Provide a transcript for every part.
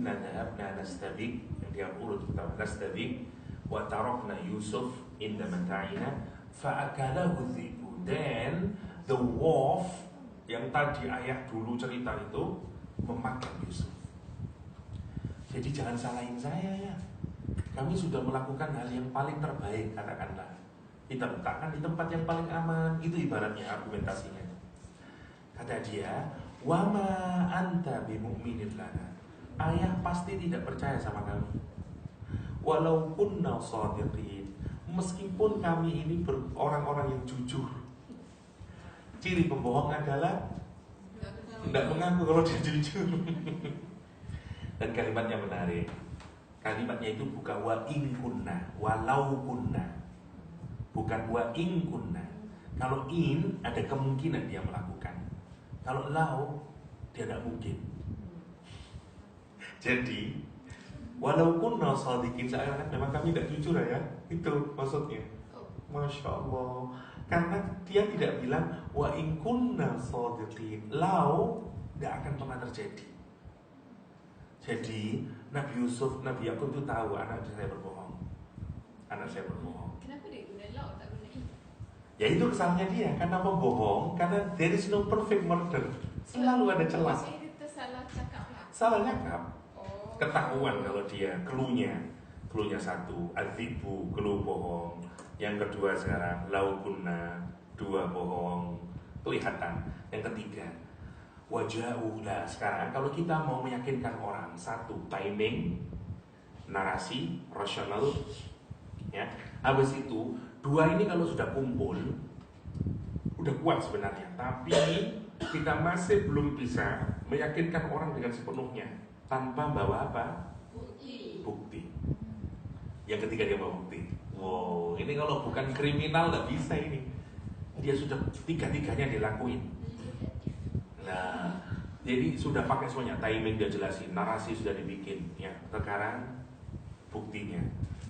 inna dhahabna nastabiq, yang dia urut pertama nastabiq, wa tarakna Yusuf inda mata'ina fa'akalahu dhibu. Then the wolf yang tadi ayah dulu cerita itu memakan Yusuf. Jadi jangan salahin saya ya. Kami sudah melakukan hal yang paling terbaik, katakanlah. Kita letakkan di tempat yang paling aman. Itu ibaratnya argumentasinya. Kata dia, wama anta bimu'minin lana. Ayah pasti tidak percaya sama kami. Walau kunna shadiqin. Meskipun kami ini orang-orang yang jujur. Ciri pembohong adalah tidak mengaku kalau dia jujur. Dan kalimatnya menarik. Kalimatnya itu bukan wa in kunna, walau kunna. Bukan wa in kunna. Kalau in ada kemungkinan dia melakukan. Kalau lau dia tidak mungkin. Jadi walau kunna shadiqin, seakan memang kami tidak jujur ya. Itu maksudnya. Masya Allah. Karena dia tidak bilang wa in kunna shadiqin, lau tidak akan pernah terjadi. Jadi Nabi Yusuf, Nabi Yakub itu tahu anak saya berbohong. Anak saya berbohong. Kenapa dia guna lau tak guna in? Ya itu kesalahannya dia. Karena pembohong. Karena there is no perfect murder. Selalu ada celah. Maksudnya dia tersalah cakap lah. Salah cakap. Oh. Ketahuan kalau dia Cluenya satu, adzibu, clue bohong. Yang kedua sekarang laukuna, dua bohong. Kelihatan. Yang ketiga wajahullah. Sekarang kalau kita mau meyakinkan orang, satu, timing, narasi, rasional, ya. Habis itu, dua ini kalau sudah kumpul, udah kuat sebenarnya. Tapi kita masih belum bisa meyakinkan orang dengan sepenuhnya tanpa bawa apa? Bukti. Yang ketiga dia bawa bukti. Wow, ini kalau bukan kriminal nggak bisa ini. Dia sudah tiga-tiganya dilakuin. Nah, jadi sudah pakai semuanya, timing dia jelasin, narasi sudah dibikin, ya. Sekarang buktinya.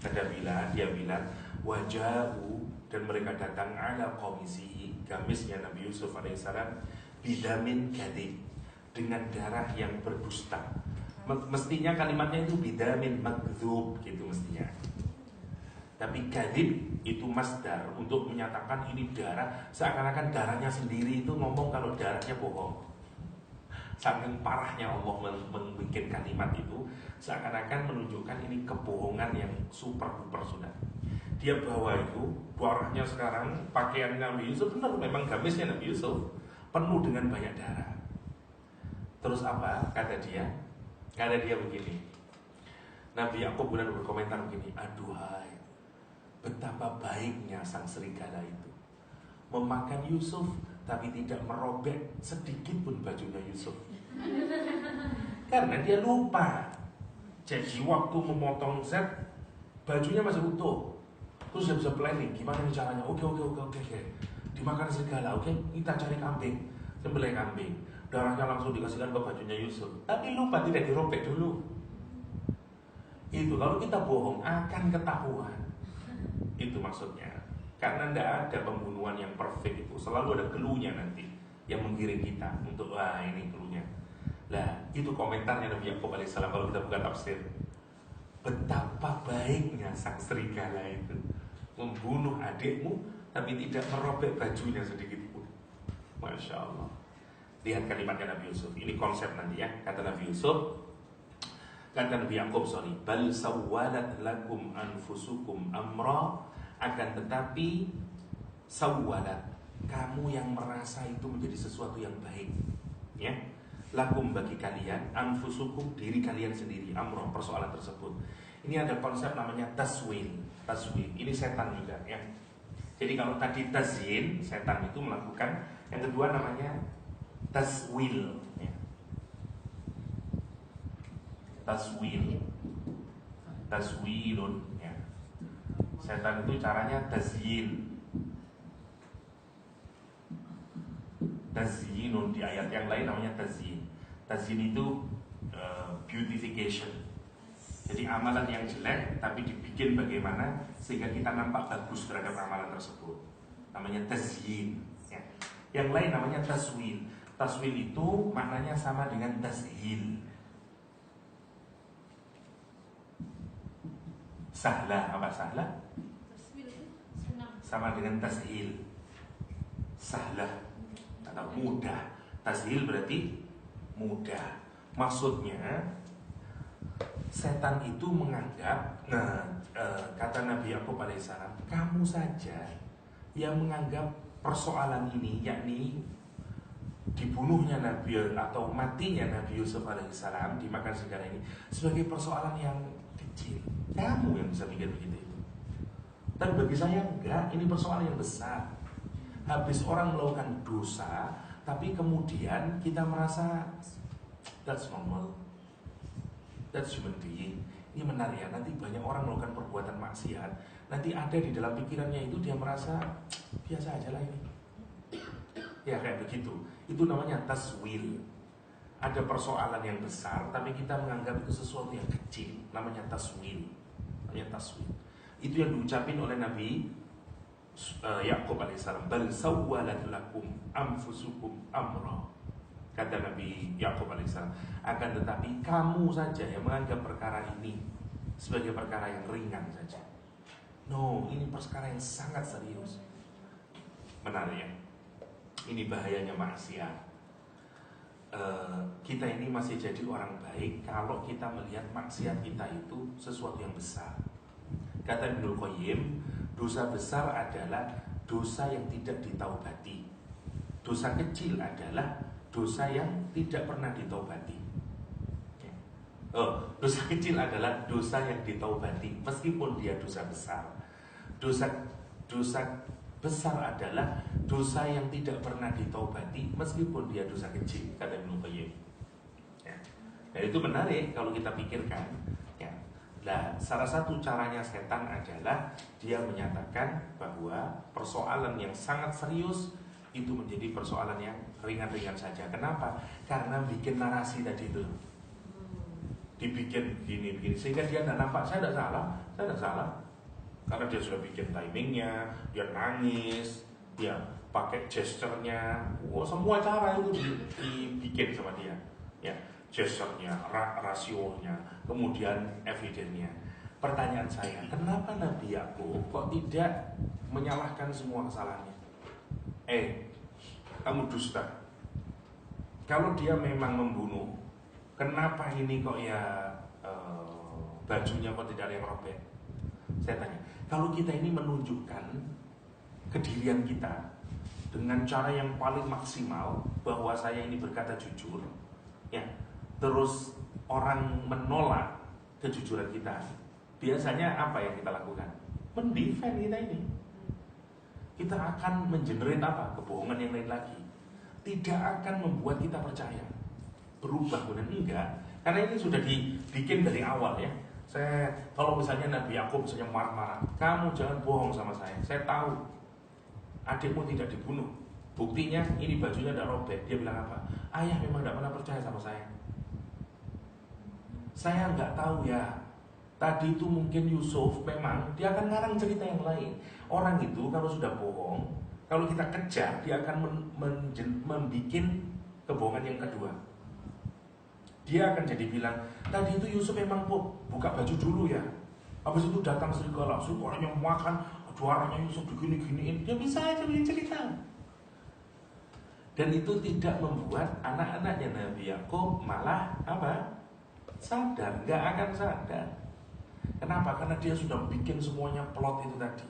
Dia bilang wajahu, dan mereka datang ala komisi, gamisnya Nabi Yusuf alaihissalam, bidamin kadhib, dengan darah yang berdusta. Mestinya kalimatnya itu bidamin makdzub gitu mestinya. Tapi kadhib itu masdar untuk menyatakan ini darah, seakan-akan darahnya sendiri itu ngomong kalau darahnya bohong. Saking parahnya Allah membuat kalimat itu, seakan-akan menunjukkan ini kebohongan yang super duper sudah. Dia bawa itu darahnya sekarang, pakaian Nabi Yusuf benar memang gamisnya Nabi Yusuf penuh dengan banyak darah. Terus apa kata dia? Kata dia begini. Nabi Yakub kemudian berkomentar begini, aduhai, betapa baiknya sang serigala itu memakan Yusuf, tapi tidak merobek sedikit pun bajunya Yusuf. Karena dia lupa. Jadi waktu memotong Z, bajunya masih utuh. Terus dia bisa planning gimana nih caranya. Oke. Dimakan serigala, oke, kita cari kambing, sembelih kambing. Darahnya langsung dikasihkan ke bajunya Yusuf. Tapi lupa tidak dirobek dulu. Itu kalau kita bohong akan ketahuan. Itu maksudnya. Karena tidak ada pembunuhan yang perfect itu. Selalu ada clue-nya nanti yang menggiring kita untuk ini clue-nya. Nah, itu komentarnya Nabi Yakub alaihissalam kalau kita buka tafsir. Betapa baiknya sang serigala itu membunuh adikmu tapi tidak merobek bajunya sedikit pun. Masya Allah. Lihat kalimatnya Nabi Yusuf. Ini konsep nanti ya. Kata Nabi Yusuf, kata Nabi Yakub, bal sawwalat lakum anfusukum amra, akan tetapi sawwalat, kamu yang merasa itu menjadi sesuatu yang baik, ya. Lakum bagi kalian, anfusukum diri kalian sendiri, amra persoalan tersebut. Ini ada konsep namanya taswil. Ini setan juga, ya. Jadi kalau tadi tazyin, setan itu melakukan. Yang kedua namanya taswil, ya. Taswilun, ya. Setan itu caranya tazyin. Tazyinun, di ayat yang lain namanya tazyin. Tazyin itu beautification. Jadi amalan yang jelek tapi dibikin bagaimana sehingga kita nampak bagus terhadap amalan tersebut. Namanya tazyin, ya. Yang lain namanya taswil. Taswil itu maknanya sama dengan tashil. Sahlah, apa sahlah? Tasbih itu senang. Sama dengan tashil. Sahlah atau mudah. Tashil berarti mudah. Maksudnya setan itu menganggap, kata Nabi Yakub alaihissalam, kamu saja yang menganggap persoalan ini, yakni dibunuhnya Nabi atau matinya Nabi Yusuf alaihissalam dimakan serigala ini, sebagai persoalan yang kecil. Kamu yang bisa mikir begitu itu. Tapi bagi saya enggak, ini persoalan yang besar. Habis orang melakukan dosa, tapi kemudian kita merasa that's normal, that's human being. Ini menarik ya, nanti banyak orang melakukan perbuatan maksiat, nanti ada di dalam pikirannya itu dia merasa biasa aja lah ini. Ya kayak begitu. Itu namanya taswil. Ada persoalan yang besar, tapi kita menganggap itu sesuatu yang kecil. Namanya taswil. Namanya taswil. Itu yang diucapin oleh Nabi Yakub alaihissalam. Bal sawwalat lakum anfusukum amra. Kata Nabi Yakub alaihissalam. Akan tetapi kamu saja yang menganggap perkara ini sebagai perkara yang ringan saja. No, ini perkara yang sangat serius. Menarik ya. Ini bahayanya maksiat. Kita ini masih jadi orang baik kalau kita melihat maksiat kita itu sesuatu yang besar. Kata Ibnul Qayyim, dosa besar adalah dosa yang tidak ditaubati. Dosa kecil adalah dosa yang tidak pernah ditaubati. Dosa kecil adalah dosa yang ditaubati meskipun dia dosa besar. Dosa besar adalah dosa yang tidak pernah ditaubati meskipun dia dosa kecil, kata Ibnu Qayyim. Ya. Dan itu menarik kalau kita pikirkan. Ya. Nah, salah satu caranya setan adalah dia menyatakan bahwa persoalan yang sangat serius itu menjadi persoalan yang ringan-ringan saja. Kenapa? Karena bikin narasi tadi itu, dibikin begini sehingga dia tidak nampak saya tidak salah. Karena dia sudah bikin timingnya, dia nangis, dia pakai gesturnya, semua cara itu dibikin sama dia. Ya, gesturnya, rasionya, kemudian evidennya. Pertanyaan saya, kenapa Nabi Yakub kok tidak menyalahkan semua kesalahannya? Kamu dusta. Kalau dia memang membunuh, kenapa ini kok ya bajunya kok tidak ada yang robek? Saya tanya. Kalau kita ini menunjukkan kedirian kita dengan cara yang paling maksimal bahwa saya ini berkata jujur, ya, terus orang menolak kejujuran kita, biasanya apa yang kita lakukan? Mendefend kita ini. Kita akan mengenerate apa? Kebohongan yang lain lagi. Tidak akan membuat kita percaya. Berubah benar enggak? Karena ini sudah dibikin dari awal ya. Saya kalau misalnya Nabi Yakub misalnya marah-marah, kamu jangan bohong sama saya tahu adikmu tidak dibunuh. Buktinya ini bajunya tidak robek. Dia bilang apa? Ayah memang tidak pernah percaya sama saya. Saya nggak tahu ya. Tadi itu mungkin Yusuf memang dia akan ngarang cerita yang lain. Orang itu kalau sudah bohong, kalau kita kejar dia akan membuat kebohongan yang kedua. Dia akan jadi bilang, tadi itu Yusuf memang buka baju dulu ya. Habis itu datang serigalanya makan, juaranya Yusuf digini-giniin. Dia bisa aja bikin cerita. Dan itu tidak membuat anak-anaknya Nabi Yakub malah apa? Sadar, nggak akan sadar. Kenapa? Karena dia sudah bikin semuanya plot itu tadi.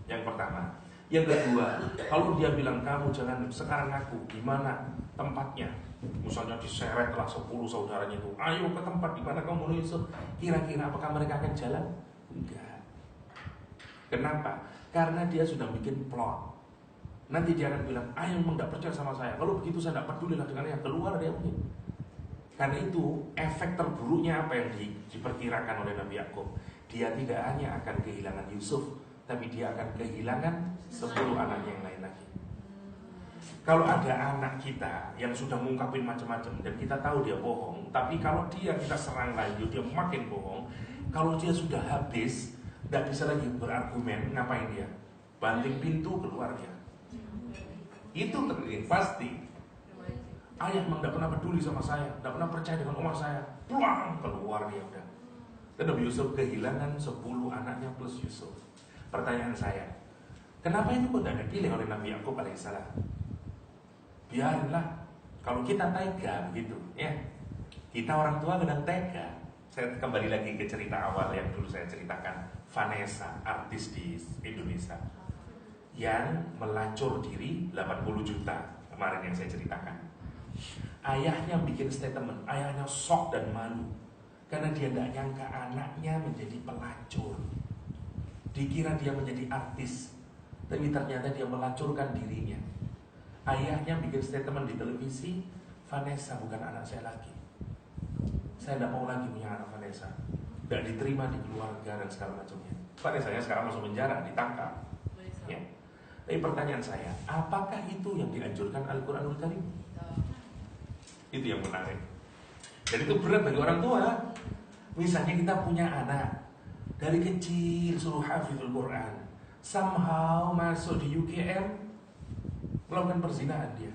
Yang pertama. Yang kedua, kalau dia bilang kamu jangan sekarang ngaku, di mana tempatnya? Misalnya diseretlah 10 saudaranya itu, ayo ke tempat di mana kamu bunuh Yusuf. Kira-kira apakah mereka akan jalan? Enggak. Kenapa? Karena dia sudah bikin plot. Nanti dia akan bilang, ayo memang tidak percaya sama saya. Kalau begitu saya tidak peduli lah dengan yang keluar dia mungkin. Karena itu efek terburuknya apa yang diperkirakan oleh Nabi Yakub. Dia tidak hanya akan kehilangan Yusuf, tapi dia akan kehilangan 10 anak yang lain lagi. Kalau ada anak kita yang sudah mengungkapin macam-macam dan kita tahu dia bohong, tapi kalau dia kita serang lagi, dia makin bohong. Kalau dia sudah habis, tidak bisa lagi berargumen, ngapain dia? Banting pintu keluar dia. Itu terjadi pasti. Ayah memang tidak pernah peduli sama saya, tidak pernah percaya dengan omah saya. Pulang keluar dia udah. Dan Nabi Yusuf kehilangan 10 anaknya plus Yusuf. Pertanyaan saya, kenapa itu kok tidak dipilih oleh Nabi Yakub alaihissalam? Biarlah, kalau kita tega begitu, ya. Kita orang tua kadang tega. Saya kembali lagi ke cerita awal yang dulu saya ceritakan, Vanessa, artis di Indonesia yang melacur diri 80 juta kemarin yang saya ceritakan. Ayahnya bikin statement, ayahnya shock dan malu karena dia tidak nyangka anaknya menjadi pelacur. Dikira dia menjadi artis, tapi ternyata dia melacurkan dirinya. Ayahnya bikin statement di televisi, Vanessa bukan anak saya lagi. Saya tidak mau lagi punya anak Vanessa. Tidak diterima di keluarga dan segala macamnya. Vanessa sekarang masuk penjara, ditangkap. Ya. Tapi pertanyaan saya, apakah itu yang dianjurkan Al-Quranul Karim? Itu yang menarik. Dan itu berat bagi orang tua. Misalnya kita punya anak, dari kecil suruh hafizul Quran, somehow masuk di UGM melakukan perzinahan dia.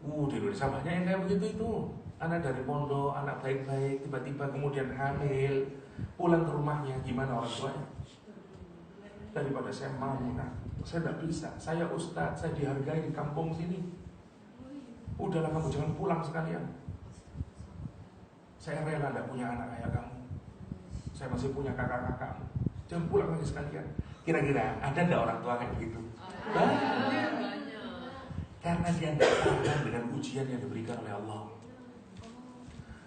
Di Indonesia banyak yang kayak begitu itu. Anak dari pondok, anak baik-baik, tiba-tiba kemudian hamil, pulang ke rumahnya, gimana orang tuanya? Daripada saya mau, saya tidak bisa. Saya ustadz, saya dihargai di kampung sini. Udahlah kamu jangan pulang sekalian. Saya rela tidak punya anak kayak kamu. Saya masih punya kakak-kakakmu. Jangan pulang lagi sekalian. Kira-kira ada tidak orang tua kayak begitu? Karena dia tidak tahan dengan ujian yang diberikan oleh Allah.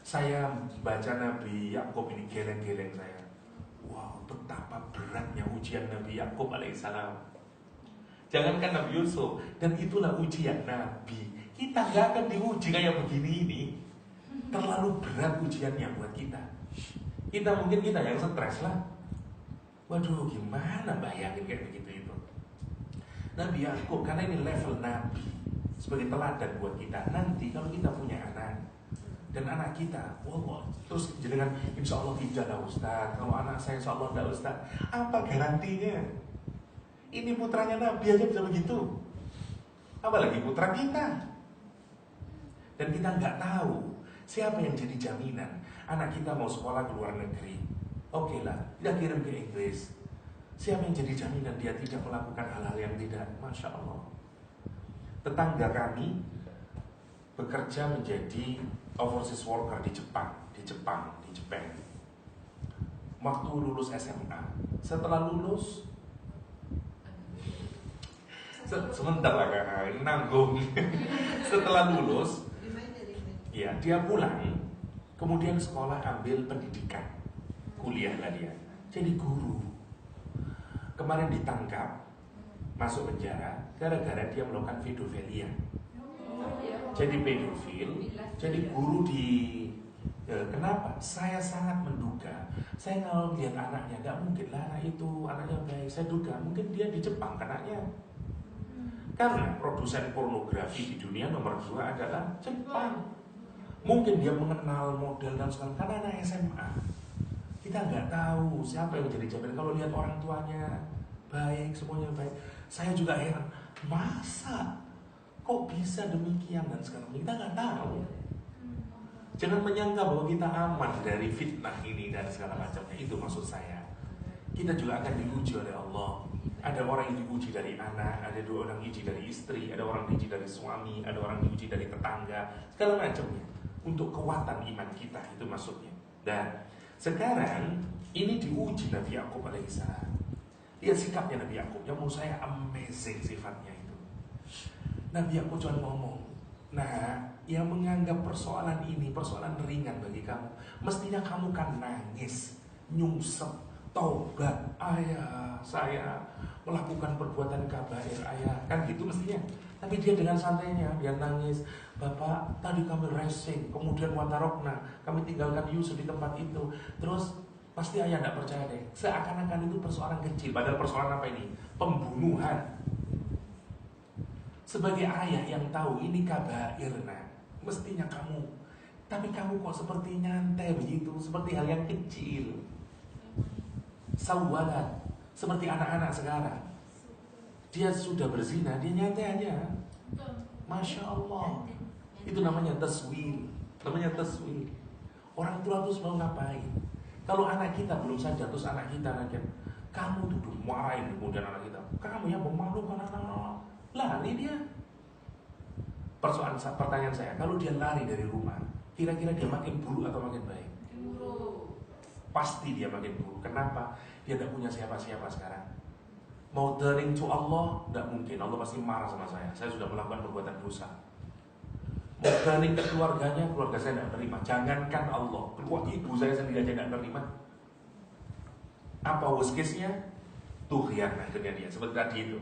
Saya baca Nabi Yakub ini geleng-geleng saya. Wow, betapa beratnya ujian Nabi Yakub alaihissalam. Jangankan Nabi Yusuf, dan itulah ujian Nabi. Kita nggak akan diuji kayak begini ini. Terlalu berat ujiannya buat kita. Mungkin kita yang stres lah. Waduh, gimana bayangin kayak begitu itu. Nabi Yakub, karena ini level Nabi, sebagai teladan buat kita. Nanti kalau kita punya anak, dan anak kita, wow, terus jenengan insya Allah tidaklah Ustaz. Kalau anak saya insya Allah tidak Ustaz. Apa garantinya? Ini putranya Nabi aja bisa begitu. Apalagi putra kita. Dan kita nggak tahu siapa yang jadi jaminan anak kita mau sekolah ke luar negeri. Oke lah, kita kirim ke Inggris. Siapa yang jadi jaminan dia tidak melakukan hal-hal yang tidak? Masya Allah. Tetangga kami bekerja menjadi overseas worker di Jepang. Waktu lulus SMA, setelah lulus, sebentar lah kakak, nanggung. Setelah lulus, ya dia pulang, kemudian sekolah ambil pendidikan, kuliah lah dia, jadi guru. Kemarin ditangkap, masuk penjara gara-gara dia melakukan pedofilia. Jadi pedofil, jadi guru di kenapa? Saya sangat menduga. Saya kalau melihat anaknya, nggak mungkin lah anak itu anaknya baik. Saya duga mungkin dia di Jepang anaknya. Karena produsen pornografi di dunia nomor 2 adalah Jepang. Mungkin dia mengenal model dan segala, karena anak SMA. Kita nggak tahu siapa yang menjadi jaminan. Kalau lihat orang tuanya baik, semuanya baik. Saya juga heran, masa kok bisa demikian dan segala macam. Kita nggak tahu. Jangan menyangka bahwa kita aman dari fitnah ini dan segala macamnya. Itu maksud saya. Kita juga akan diuji oleh Allah. Ada orang yang diuji dari anak, ada 2 orang diuji dari istri, ada orang diuji dari suami, ada orang diuji dari tetangga, segala macamnya. Untuk kekuatan iman kita, itu maksudnya. Dan sekarang ini diuji Nabi Yakub alaihissalam. Lihat sikapnya Nabi Yakub, yang menurut saya amazing sifatnya itu. Nabi Yakub cuma ngomong, nah, yang menganggap persoalan ini persoalan ringan bagi kamu, mestinya kamu kan nangis, nyungsep, taubat. Ayah, saya melakukan perbuatan kabair, ayah, kan gitu mestinya. Tapi dia dengan santainya, dia nangis, Bapak, tadi kami racing, kemudian watarokna, kami tinggalkan Yusuf di tempat itu. Terus pasti ayah tidak percaya deh. Seakan-akan itu persoalan kecil, padahal persoalan apa ini? Pembunuhan. Sebagai ayah yang tahu ini kabair, nah, mestinya kamu. Tapi kamu kok seperti nyantai begitu, seperti hal yang kecil. Sawalat, seperti anak-anak sekarang. Dia sudah berzina, dia nyantai aja. Masya Allah. Itu namanya taswir. Orang tua terus mau ngapain? Kalau anak kita belum sadar, terus anak kita nanti, kamu duduk marahin kemudian anak kita, kamu yang memalukan anak-anak, lari dia. Pertanyaan saya, kalau dia lari dari rumah, kira-kira dia makin buruk atau makin baik? Buruk. Pasti dia makin buruk. Kenapa? Dia tidak punya siapa-siapa sekarang. Mau turning to Allah, tidak mungkin. Allah pasti marah sama saya. Saya sudah melakukan perbuatan dosa. Mau turning ke keluarganya, keluarga saya tidak terima. Jangankan Allah, keluarga ibu saya sendiri aja tidak terima. Apa worst case-nya? Tughyan akhirnya dia, seperti tadi itu.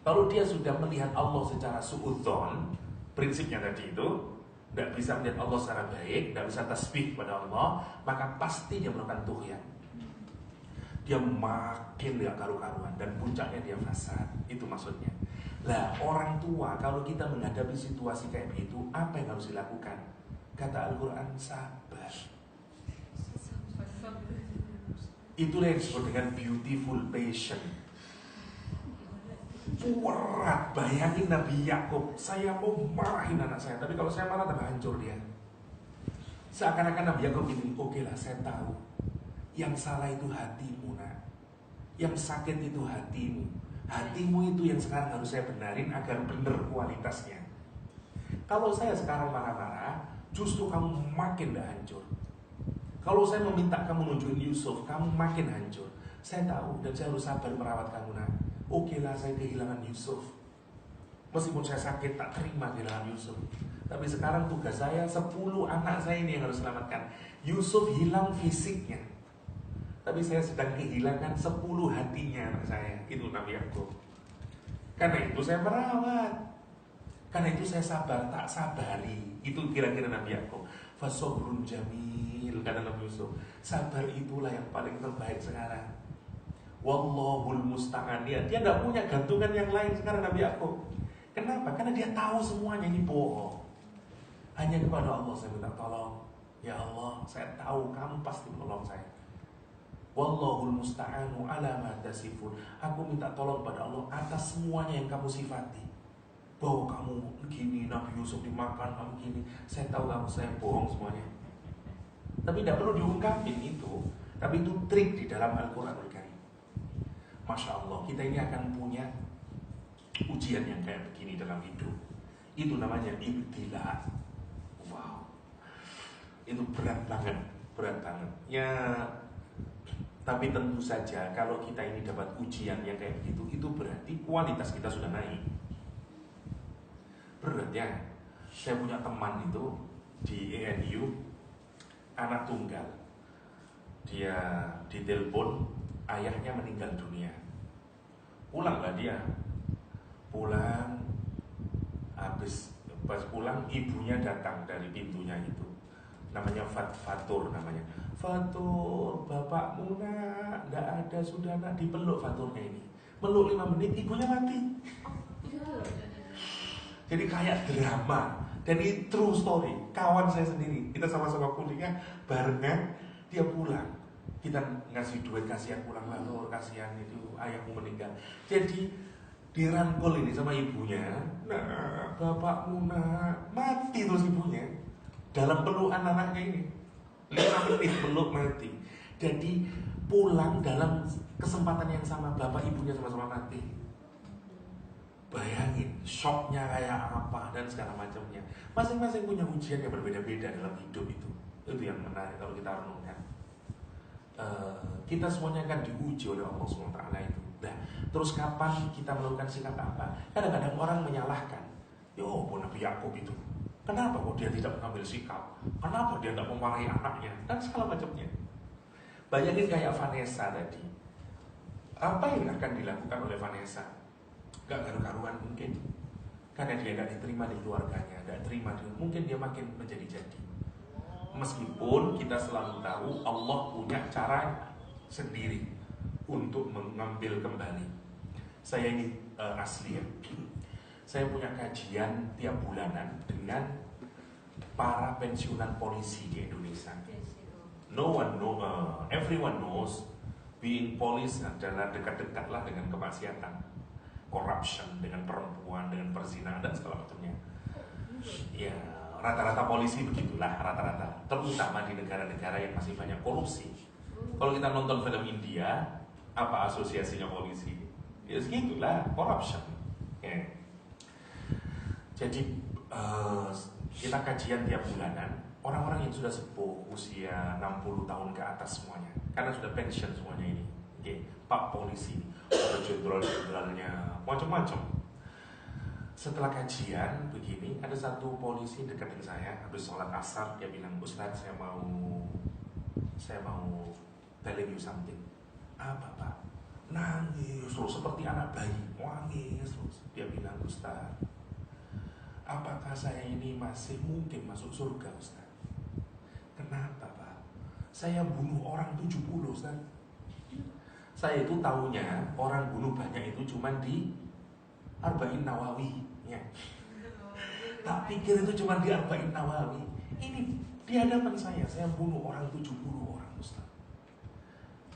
Kalau dia sudah melihat Allah secara su'udzon, prinsipnya tadi itu, tidak bisa melihat Allah secara baik, tidak bisa tasbih pada Allah, maka pasti dia melakukan tughyan. Dia makin gak karu-karuan dan puncaknya dia fasad. Itu maksudnya. Lah, orang tua kalau kita menghadapi situasi kayak begitu, apa yang harus dilakukan? Kata Al-Quran, sabar. Itulah yang disebut dengan beautiful patient. Berat, bayangin Nabi Yakub, saya mau marahin anak saya, tapi kalau saya marah tambah hancur dia. Seakan-akan Nabi Yakub ini, oke lah, saya tahu yang salah itu hatimu, nak. Yang sakit itu hatimu. Hatimu itu yang sekarang harus saya benarin agar benar kualitasnya. Kalau saya sekarang marah-marah, justru kamu makin dah hancur. Kalau saya meminta kamu nunjukin Yusuf, kamu makin hancur. Saya tahu dan saya harus sabar merawat kamu, nak. Oke lah, saya kehilangan Yusuf. Meskipun saya sakit, tak terima kehilangan Yusuf. Tapi sekarang tugas saya, 10 anak saya ini yang harus selamatkan. Yusuf hilang fisiknya, tapi saya sedang kehilangan 10 hatinya anak saya. Itu Nabi Yakub. Karena itu saya merawat. Karena itu saya sabar, tak sabari. Itu kira-kira Nabi Yakub. Fasobrun jamil, kata Nabi Yusuf. Sabar itulah yang paling terbaik sekarang. Wallahul musta'an. Dia tidak punya gantungan yang lain sekarang Nabi Yakub. Kenapa? Karena dia tahu semuanya ini bohong. Hanya kepada Allah saya minta tolong. Ya Allah, saya tahu kamu pasti menolong saya. Wallahul musta'anu ala ma tasifun. Aku minta tolong pada Allah atas semuanya yang kamu sifati. Bahwa kamu gini, Nabi Yusuf dimakan, kamu gini. Saya tahu kamu, saya bohong semuanya. Tapi tidak perlu diungkapin itu. Tapi itu trik di dalam Al-Quranul Karim. Masya Allah, kita ini akan punya ujian yang kayak begini dalam hidup. Itu namanya ibtila. Wow, itu berat banget, berat banget. Ya, tapi tentu saja kalau kita ini dapat ujian yang kayak begitu, itu berarti kualitas kita sudah naik. Berat ya. Saya punya teman itu di ENU, anak tunggal. Dia ditelepon, ayahnya meninggal dunia. Pulanglah dia. Pulang, habis pas pulang ibunya datang dari pintunya itu. Namanya Fatur namanya. Fatur, bapakmu nak, enggak ada, sudah nak. Dipeluk Faturnya ini. Meluk 5 menit, ibunya mati. Jadi kayak drama. Dan ini true story. Kawan saya sendiri, kita sama-sama kuliah barengan, dia pulang. Kita ngasih duit, kasihan pulang lah, Lur, kasihan itu ayahmu meninggal. Jadi dirangkul ini sama ibunya. Nah, bapakmu nak, mati terus ibunya. Dalam pelukan anaknya ini 5 menit peluk mati. Jadi pulang dalam kesempatan yang sama, bapak ibunya sama-sama mati. Bayangin shocknya kayak apa dan segala macamnya. Masing-masing punya ujian yang berbeda-beda dalam hidup itu. Itu yang menarik kalau kita renungkan. Kita semuanya akan diuji oleh Allah SWT itu. Nah, terus kapan kita melakukan sikap apa? Kadang-kadang orang menyalahkan. Yo, Nabi Yakub itu, kenapa kok dia tidak mengambil sikap? Kenapa dia tidak memarahi anaknya? Dan segala macamnya. Bayangin kayak Vanessa tadi. Apa yang akan dilakukan oleh Vanessa? Gak karu-karuan mungkin. Karena dia tidak diterima di keluarganya, tidak terima di, mungkin dia makin menjadi-jadi. Meskipun kita selalu tahu Allah punya cara sendiri untuk mengambil kembali. Saya ini asli ya. Saya punya kajian tiap bulanan dengan para pensiunan polisi di Indonesia. Everyone knows being police adalah dekat-dekatlah dengan kemaksiatan, corruption, dengan perempuan, dengan perzinahan dan segala macamnya. Ya, rata-rata polisi begitulah rata-rata, terutama di negara-negara yang masih banyak korupsi. Kalau kita nonton film India, apa asosiasinya polisi? Ya segitulah, corruption. Ya. Jadi kita kajian tiap bulanan orang-orang yang sudah sepuh usia 60 tahun ke atas semuanya, karena sudah pensiun semuanya ini. Oke, Pak polisi, ada jenderal-jenderalnya, macam-macam. Setelah kajian begini, ada satu polisi deketin saya habis sholat asar, dia bilang, Ustadz saya mau telling you something. Apa Pak? Nangis terus seperti anak bayi, nangis terus. Dia bilang, Ustadz, apakah saya ini masih mungkin masuk surga Ustaz? Kenapa Pak? Saya bunuh orang 70 Ustaz. Saya itu tahunya orang bunuh banyak itu cuma di Arba'in Nawawi ya. Tak pikir itu cuma di Arba'in Nawawi. Ini di hadapan saya bunuh orang 70 orang Ustaz.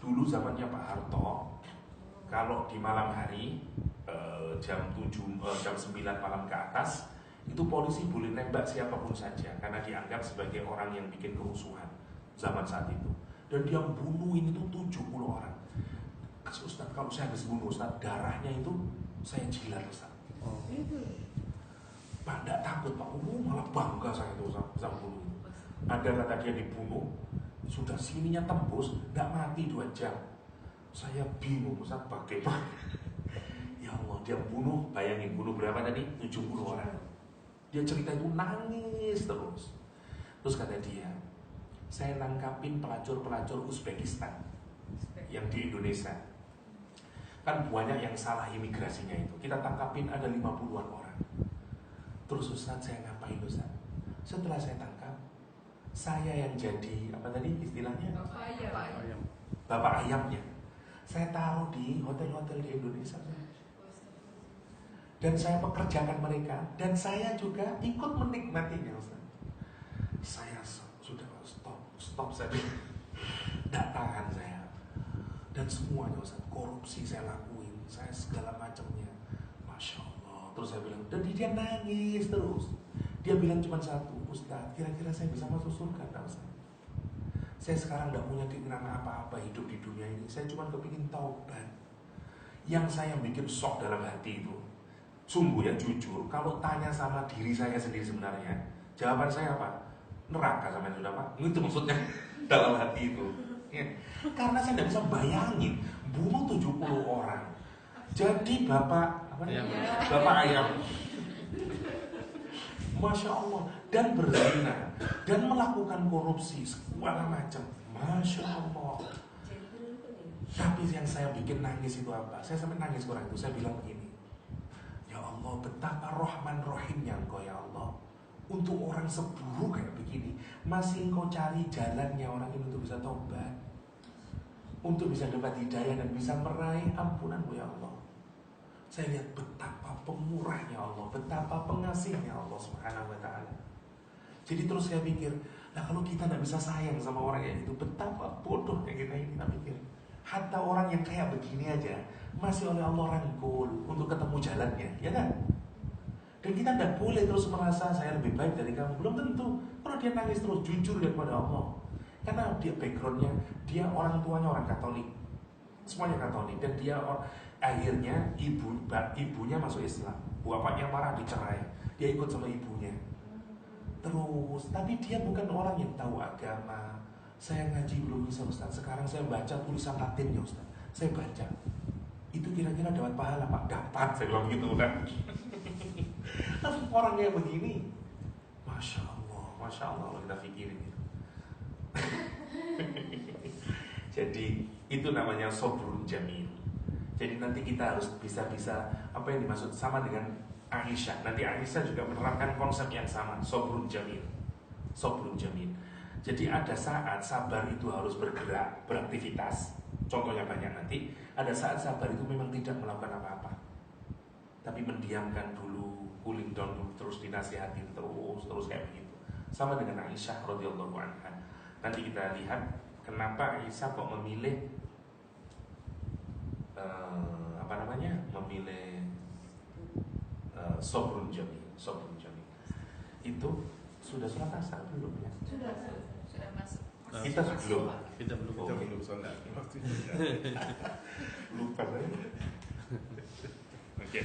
Dulu zamannya Pak Harto, kalau di malam hari jam 9 malam ke atas, itu polisi boleh nembak siapapun saja karena dianggap sebagai orang yang bikin kerusuhan zaman saat itu. Dan dia bunuhin itu 70 orang. Ustaz, kalau saya habis bunuh Ustaz, darahnya itu saya jilat Ustaz. Pak, tidak takut Pak, malah bangga saya itu Ustaz bunuh itu. Ada kata dia dibunuh, sudah sininya tembus, tidak mati 2 jam. Saya bingung Ustaz, bagaimana? Ya Allah, dia bunuh, bayangin bunuh berapa tadi? 70 orang. Dia cerita itu nangis terus. Terus kata dia, saya nangkapin pelacur-pelacur Uzbekistan yang di Indonesia. Kan banyak yang salah imigrasinya itu. Kita tangkapin ada 50-an orang. Terus Ustaz, saya ngapain Ustaz? Setelah saya tangkap, saya yang jadi apa tadi istilahnya? Bapak ayamnya. Saya taruh di hotel-hotel di Indonesia. Dan saya pekerjakan mereka, dan saya juga ikut menikmatinya Ustaz. Saya sudah stop saya tidak tahan saya. Dan semuanya Ustaz, korupsi saya lakuin, saya segala macamnya, Masya Allah. Terus saya bilang, dan dia nangis terus. Dia bilang cuma satu, Ustaz, kira-kira saya bisa masuk surga tak Ustaz? Saya sekarang tidak punya keinginan apa-apa hidup di dunia ini. Saya cuma kepingin taubat. Yang saya bikin shock dalam hati itu, sungguh ya jujur, kalau tanya sama diri saya sendiri sebenarnya, jawaban saya apa? Neraka sama yang sudah Pak. Itu maksudnya dalam hati itu ya. Karena saya tidak bisa bayangin bunuh 70 orang. Jadi bapak apa ayam. Bapak ayam, Masya Allah, dan berzina dan melakukan korupsi segala macam, Masya Allah. Tapi yang saya bikin nangis itu apa? Saya sampai nangis orang itu. Saya bilang begini, ya Allah, betapa Rahman Rahimnya Engkau ya Allah. Untuk orang seburuk kayak begini, masih Engkau cari jalannya orang ini untuk bisa taubat, untuk bisa dapat hidayah dan bisa meraih ampunanmu ya Allah. Saya lihat betapa pemurahnya Allah, betapa pengasihnya Allah Subhanahu wa ta'ala. Jadi terus saya pikir, nah kalau kita tidak bisa sayang sama orang yang itu, betapa bodohnya kita ini. Kita pikir, hatta orang yang kayak begini aja masih oleh Allah rangkul untuk ketemu jalannya, ya kan? Dan kita tidak boleh terus merasa saya lebih baik dari kamu. Belum tentu. Kalau dia nangis terus, jujur kepada Allah. Karena dia backgroundnya, dia orang tuanya orang Katolik, semuanya Katolik. Dan dia akhirnya ibunya masuk Islam, bapaknya marah dicerai, dia ikut sama ibunya. Terus, tapi dia bukan orang yang tahu agama. Saya ngaji belum bisa Ustaz. Sekarang saya baca tulisan Latinnya Ustaz. Saya baca. Itu kira-kira dapat pahala Pak? Dapat, saya bilang gitu kan. Orang yang begini, Masya Allah kalau kita pikirin itu. Jadi itu namanya sobrun jamil. Jadi nanti kita harus bisa apa yang dimaksud sama dengan Aisyah. Nanti Aisyah juga menerapkan konsep yang sama, sobrun jamil. Sobrun jamil. Jadi ada saat sabar itu harus bergerak, beraktivitas. Contohnya banyak nanti. Ada saat sabar itu memang tidak melakukan apa-apa, tapi mendiamkan dulu, cooling down dulu, terus dinasihatin terus kayak begitu. Sama dengan Aisyah radhiyallahu anha. Nanti kita lihat kenapa Aisyah kok memilih memilih sobrun jamil. Itu Sudah sholat asar belum ya? Sudah masuk. Kita sebelum. Kita belum. Oh. Kita belum sholat waktunya. Lupa saya. Oke.